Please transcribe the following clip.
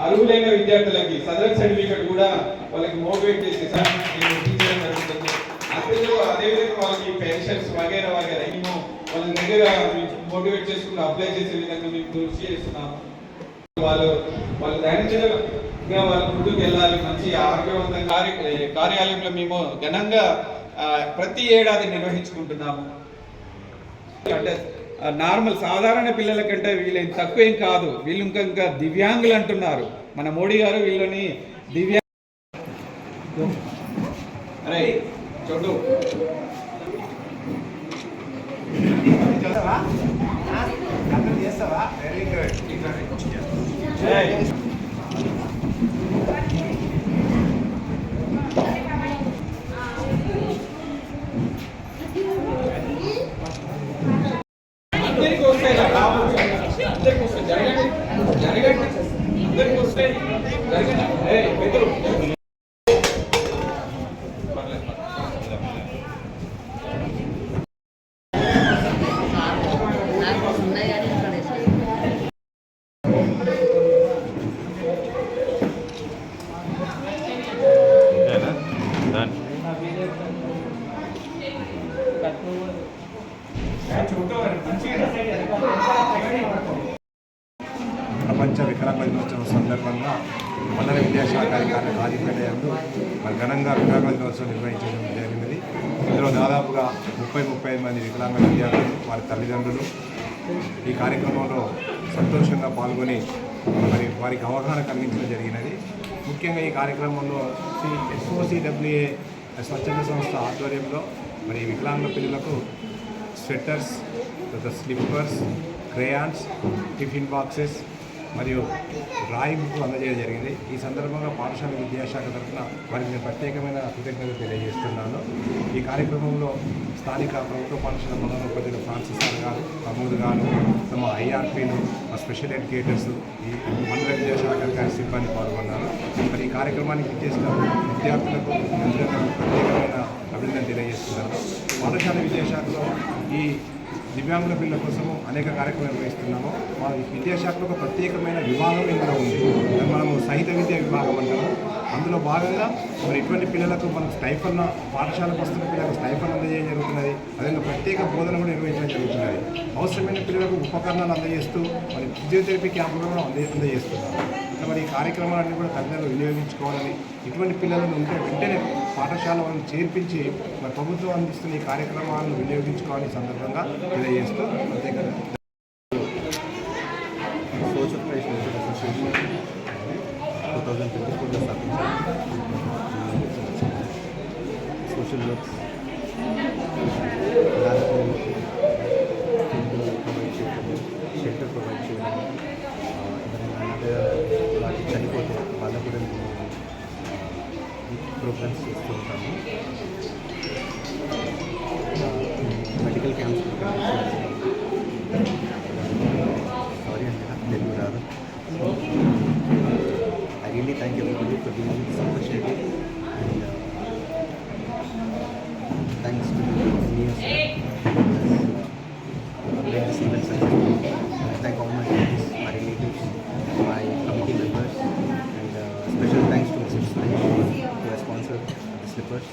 అర్హులైన విద్యార్థులకి southern certificate కూడా వాళ్ళకి మోటివేట్ చేసి సార్ టీచర్ జరుగుతుంది. అదేవిధంగా వాళ్ళకి పెన్షన్స్ వగైరా వగైరా మేము వాళ్ళ దగ్గర మోటివేట్ చేసుకుంటూ అప్లై చేసే విధంగా మేము కృషి చేస్తున్నాము. వాళ్ళ దైనందినంగా వాళ్ళ ముందుకు వెళ్ళాలి. మంచి ఆరోగ్యవంతంగా కార్యాలయంలో మేము ఘనంగా ప్రతి ఏడాది నిర్వహించుకుంటున్నాము. అంటే నార్మల్ సాధారణ పిల్లల కంటే వీళ్ళు తక్కువ ఏం కాదు. వీళ్ళు ఇంకా దివ్యాంగులు అంటున్నారు. మన మోడీ గారు వీళ్ళని దివ్యాంగ అరే చూడు చేస్తావా? Very good. అందరికి వస్తాయి అందరికి వస్తాయి జరగండి జరగండి అందరికి వస్తాయి జరగండి. ప్రపంచ వికలాంగ దినోత్సవం సందర్భంగా మండల విద్యాశాఖ అధికారి ఆదిపేటయందు మరి ఘనంగా వికలాంగ దినోత్సవం నిర్వహించడం జరిగినది. ఇందులో దాదాపుగా 30-35 మంది వికలాంగ విద్యార్థులు వారి తల్లిదండ్రులు ఈ కార్యక్రమంలో సంతోషంగా పాల్గొని మరి వారికి అవగాహన కలిగించడం జరిగినది. ముఖ్యంగా ఈ కార్యక్రమంలో SOCWA స్వచ్ఛంద సంస్థ ఆధ్వర్యంలో మరి వికలాంగ పిల్లలకు sweaters, slippers, crayons, tiffin boxes మరియు డ్రాయింగ్ బుక్ అందజేయడం జరిగింది. ఈ సందర్భంగా పాఠశాల విద్యాశాఖ తరఫున వారికి నేను ప్రత్యేకమైన కృతజ్ఞతలు తెలియజేస్తున్నాను. ఈ కార్యక్రమంలో స్థానిక ప్రభుత్వ పాఠశాల ప్రధానోపాధ్యాయులు ఫ్రాన్సిస్ గారు, ప్రమోద్ గారు, తమ IRPలు, మా స్పెషల్ ఎడ్యుకేటర్స్, ఈ మండల విద్యాశాఖ అధికారి సిబ్బంది పాల్గొన్నారు. మరి ఈ కార్యక్రమానికి ఇచ్చేసిన విద్యార్థులకు ప్రత్యేకమైన అభినందన తెలియజేస్తున్నాను. పాఠశాల విద్యాశాఖలో ఈ దివ్యాంగుల పిల్లల కోసము అనేక కార్యక్రమాలు నిర్వహిస్తున్నాము. మా విద్యాశాఖలో ఒక ప్రత్యేకమైన విభాగం ఇందులో ఉంది. మనము సహిత విద్యా విభాగం అంటాము. అందులో భాగంగా మరి ఇటువంటి పిల్లలకు మనం స్టైఫన్, పాఠశాలకు వస్తున్న పిల్లలకు స్టైఫన్ అందజేయడం జరుగుతున్నది. అదేవిధంగా ప్రత్యేక బోధన కూడా నిర్వహించడం జరుగుతున్నది. అవసరమైన పిల్లలకు ఉపకరణాలు అందజేస్తూ మరి ఫిజియోథెరపీ క్యాంపులు కూడా అందజేస్తున్నాము. మరి ఈ కార్యక్రమాలన్నీ కూడా తల్లిదండ్రులు వినియోగించుకోవాలని, ఇటువంటి పిల్లలను ఉంటే వెంటనే పాఠశాల వాళ్ళని చేర్పించి మరి ప్రభుత్వం అందిస్తున్న ఈ కార్యక్రమాలను వినియోగించుకోవాలని సందర్భంగా తెలియజేస్తూ ప్రత్యేకంగా సోషల్ క్రైసిస్ అసోసియేషన్ 2024లో స్థాపించారు. సోషల్ వర్క్స్ ప్రొవైడ్ చేయడం, షెల్టర్ ప్రొవైడ్ చేయడం, వాళ్ళకి చనిపోతే వాళ్ళకు కూడా ప్రోగ్రామ్స్ చేస్తూ ఉంటాము. మెడికల్ క్యాంప్స్ సారీ అండి నాకు తెలుగు రాదు. I really thank everybody for giving me this opportunity, and thanks to me bring this event successful. I thank all my friends, my relatives, my committee members, and special thanks to Mr. Suresh who has sponsored the slippers.